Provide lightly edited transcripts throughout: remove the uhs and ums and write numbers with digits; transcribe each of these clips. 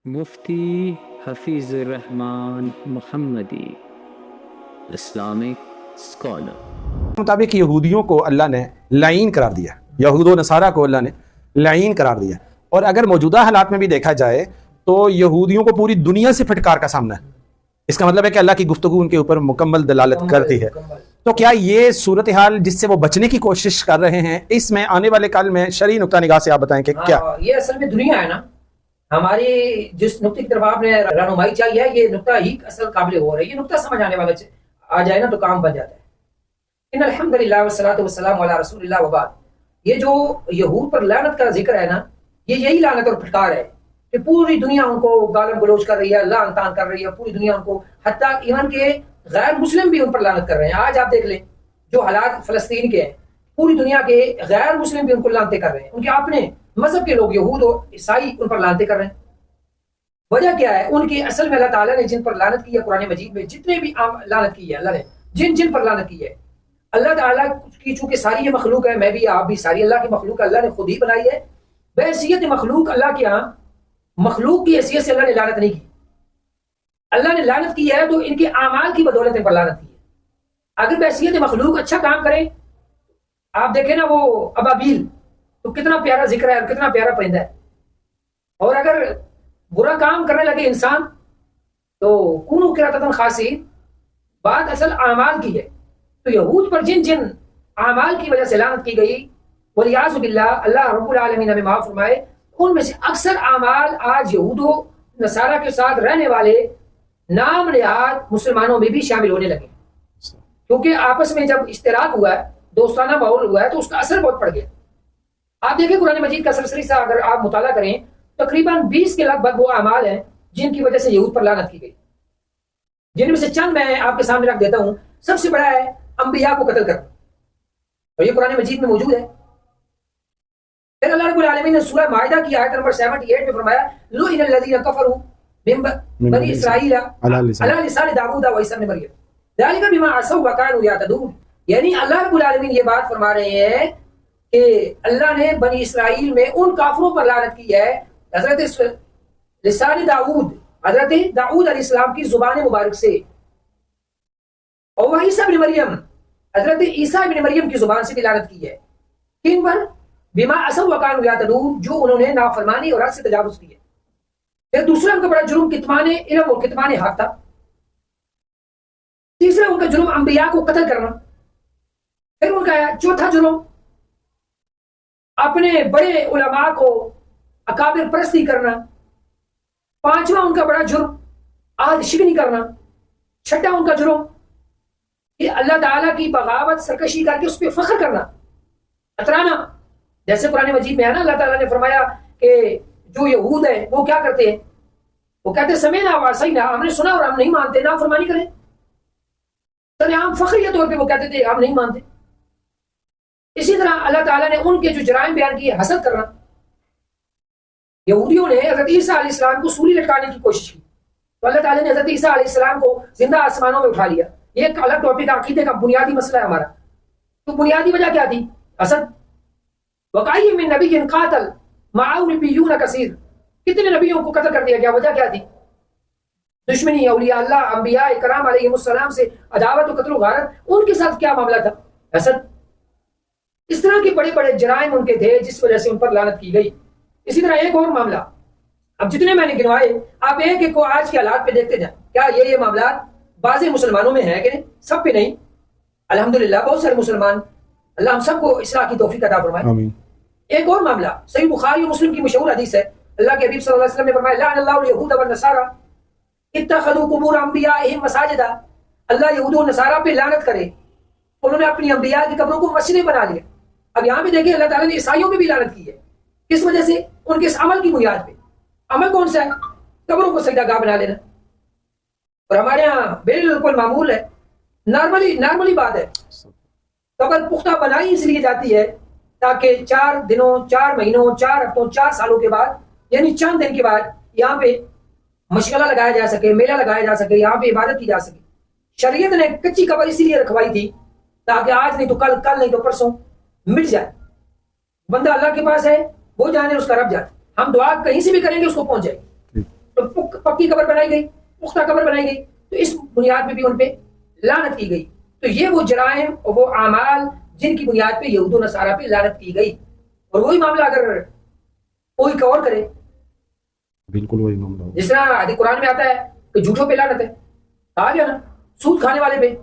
مفتی حفیظ الرحمان محمدی، Islamic scholar. مطابق یہودیوں کو اللہ نے لعین قرار دیا، یہود و نصارہ کو اللہ نے لعین قرار دیا، اور اگر موجودہ حالات میں بھی دیکھا جائے تو یہودیوں کو پوری دنیا سے پھٹکار کا سامنا ہے۔ اس کا مطلب ہے کہ اللہ کی گفتگو ان کے اوپر مکمل دلالت کرتی ہے۔ تو کیا یہ صورتحال جس سے وہ بچنے کی کوشش کر رہے ہیں، اس میں آنے والے کل میں شرعی نقطہ نگاہ سے آپ بتائیں کہ کیا یہ اصل میں دنیا ہے نا، ہماری جس نقطے کی طرف آپ نے رہنمائی چاہیے ہے، یہ نقطہ ہی اصل قابل ہو رہا ہے۔ یہ نقطہ سمجھ آنے والا آ جائے نا تو کام بن جاتا ہے۔ ان الحمدللہ والصلاۃ والسلام علی رسول اللہ وبعد، یہ جو یہود پر لعنت کا ذکر ہے نا، یہ یہی لعنت اور پھٹکار ہے کہ پوری دنیا ان کو گالم گلوچ کر رہی ہے، لعن طعن کر رہی ہے، پوری دنیا ان کو، حتیٰ ایون کے غیر مسلم بھی ان پر لعنت کر رہے ہیں۔ آج آپ دیکھ لیں جو حالات فلسطین کے ہیں، پوری دنیا کے غیر مسلم بھی ان کو لعنتیں کر رہے ہیں، ان کے اپنے مذہب کے لوگ یہود اور عیسائی ان پر لعنتیں کر رہے ہیں۔ وجہ کیا ہے؟ ان کی اصل میں اللہ تعالیٰ نے جن پر لعنت کی ہے، قرآن مجید میں جتنے بھی لعنت کی ہے اللہ نے، جن پر لعنت کی ہے، اللہ تعالیٰ کی چونکہ ساری یہ مخلوق ہے، میں بھی آپ بھی ساری اللہ کی مخلوق اللہ نے خود ہی بنائی ہے، بحیثیت مخلوق اللہ کے ہاں مخلوق کی حیثیت سے اللہ نے لعنت نہیں کی۔ اللہ نے لعنت کی ہے تو ان کے اعمال کی بدولت ان پر لعنت کی ہے۔ اگر بحیثیت مخلوق اچھا کام کرے، آپ دیکھیں نا وہ ابابیل، تو کتنا پیارا ذکر ہے اور کتنا پیارا پرندہ ہے، اور اگر برا کام کرنے لگے انسان تو کونوا قردۃ خاسئین، بات اصل اعمال کی ہے۔ تو یہود پر جن اعمال کی وجہ سے لعنت کی گئی، والعیاذ باللہ، اللہ رب العالمین ہمیں معاف فرمائے، ان میں سے اکثر اعمال آج یہود و نصارہ کے ساتھ رہنے والے نام نہاد مسلمانوں میں بھی شامل ہونے لگے، کیونکہ آپس میں جب اشتراک ہوا ہے، دوستانہ ماحول ہوا ہے، تو اس کا اثر بہت پڑ گیا۔ آپ دیکھیں قرآن مجید کا سلسلہ اگر آپ مطالعہ کریں، تقریباً 20 کے لگ بھگ وہ اعمال ہیں جن کی وجہ سے یہود پر لعنت کی گئی، جن میں سے چند میں آپ کے سامنے رکھ دیتا ہوں۔ سب سے بڑا ہے انبیاء کو قتل کرنا، اور یہ قرآن مجید میں موجود ہے۔ پھر اللہ رب العالمین نے سورہ مائدہ کی آیت نمبر 78 میں فرمایا، لعن الذین کفروا من بنی اسرائیل علی لسان داؤد و عیسی ابن مریم ذلک بما عصوا وکانوا یعتدون۔ یعنی اللہ رب العالمین یہ بات فرما رہے ہیں کہ اللہ نے بنی اسرائیل میں ان کافروں پر لعنت کی ہے، حضرت لسان داؤد، حضرت داؤد علیہ السلام کی زبان مبارک سے، اور وہ عیسی ابن مریم، حضرت عیسی ابن مریم کی زبان سے بھی لعنت کی ہے۔ کن پر؟ بما عصوا وکانوا یعتدون، جو انہوں نے نافرمانی اور حد سے تجاوز کی ہے۔ پھر دوسرا ان کا بڑا جرم کتمان علم اور کتمان حق تھا۔ تیسرا ان کا جرم انبیاء کو قتل کرنا۔ پھر ان کا چوتھا جرم اپنے بڑے علماء کو اکابر پرستی کرنا۔ پانچواں ان کا بڑا جرم عہد شکنی کرنا۔ چھٹا ان کا جرم کہ اللہ تعالیٰ کی بغاوت سرکشی کر کے اس پہ فخر کرنا، اترانا۔ جیسے قرآن مجید میں ہے نا، اللہ تعالیٰ نے فرمایا کہ جو یہود ہیں وہ کیا کرتے ہیں، وہ کہتے ہیں سمعنا وعصینا، ہم نے سنا اور ہم نہیں مانتے، نافرمانی کریں۔ عام فخریہ طور پہ وہ کہتے تھے ہم نہیں مانتے۔ اسی طرح اللہ تعالیٰ نے ان کے جو جرائم بیان کیے، حسد کرنا۔ یہودیوں نے حضرت عیسیٰ علیہ السلام کو سولی لٹکانے کی کوشش کی، تو اللہ تعالیٰ نے حضرت عیسیٰ علیہ السلام کو زندہ آسمانوں میں اٹھا لیا۔ یہ ایک الگ ٹاپک، عقیدے کا بنیادی مسئلہ ہے ہمارا۔ تو بنیادی وجہ کیا تھی؟ حسد۔ وَقَأَيٍّ مِّن نَبِيٍّ قَاتَلَ مَعَهُ رِبِّيُّونَ كَثِيرٌ، کتنے نبیوں کو قتل کر دیا گیا، وجہ کیا تھی؟ دشمنی اولیاء اللہ، انبیاء کرام علیہ السلام سے عداوت و قتل و غارت۔ ان کے ساتھ کیا معاملہ تھا؟ حسد۔ اس طرح کے بڑے بڑے جرائم ان کے تھے جس وجہ سے ان پر لعنت کی گئی۔ اسی طرح ایک اور معاملہ، اب جتنے میں نے گنوائے آپ ایک ایک کو آج کے حالات پہ دیکھتے جائیں، کیا یہ معاملات بعض مسلمانوں میں ہیں کہ نہیں؟ سب پہ نہیں، الحمدللہ بہت سارے مسلمان، اللہ ہم سب کو اصلاح کی توفیق عطا فرمائے۔ آمین۔ ایک اور معاملہ صحیح بخاری و مسلم کی مشہور حدیث ہے، اللہ کے حبیب صلی اللہ علیہ وسلم نے فرمایا، لعن اللہ الیہود والنصارى اتخذوا قبور انبیائہم مساجدا۔ اللہ یہود و نصارہ پہ لعنت کرے، انہوں نے اپنی انبیاء کی قبروں کو مسجدیں بنا لیا۔ اب یہاں پہ دیکھیں اللہ تعالیٰ نے عیسائیوں پہ بھی لعنت کی ہے، کس وجہ سے؟ ان کے اس عمل کی بنیاد پہ۔ عمل کون سا ہے؟ قبروں کو سجدہ گاہ بنا لینا۔ اور ہمارے ہاں بالکل معمول ہے، نارملی بات ہے، قبر پختہ بنائی اس لیے جاتی ہے تاکہ 4 دنوں، 4 مہینوں، 4 ہفتوں، 4 سالوں کے بعد، یعنی چند دن کے بعد یہاں پہ مشغلہ لگایا جا سکے، میلہ لگایا جا سکے، یہاں پہ عبادت کی جا سکے۔ شریعت نے کچی قبر اسی لیے رکھوائی تھی تاکہ آج نہیں تو کل نہیں تو پرسوں مل جائے۔ بندہ اللہ کے پاس ہے، وہ جانے اس کا رب جانے، ہم دعا کہیں سے بھی کریں گے اس کو پہنچ جائے گی۔ تو پکی قبر بنائی گئی, پختہ قبر بنائی گئی, تو اس بنیاد پہ بھی ان پہ لعنت کی گئی. تو یہ وہ جرائم اور وہ اعمال جن کی بنیاد پہ یہود و نصارہ پہ لعنت کی گئی. اور وہی معاملہ اگر کوئی اور کرے, بالکل وہی معاملہ ہوگا. جس طرح حدیث قرآن میں آتا ہے کہ جھوٹوں پہ لعنت ہے, کہا گیا نا سود کھانے والے پہ,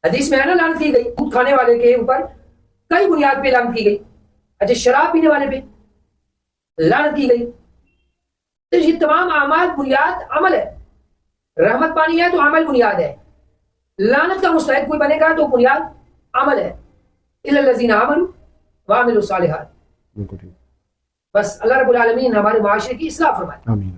حدیث میں ہے نا لعنت کی گئی, سود کھانے والے کے اوپر کئی بنیاد پہ لعنت کی گئی. اچھا شراب پینے والے پہ لعنت کی گئی. تو یہ تمام اعمال بنیاد عمل ہے. رحمت پانی ہے تو عمل بنیاد ہے, لعنت کا مستحق کوئی بنے گا تو بنیاد عمل ہے. الا الذین آمنوا وعملوا الصالحات. بالکل ٹھیک. بس اللہ رب العالمین ہمارے معاشرے کی اصلاح فرمائے. آمین.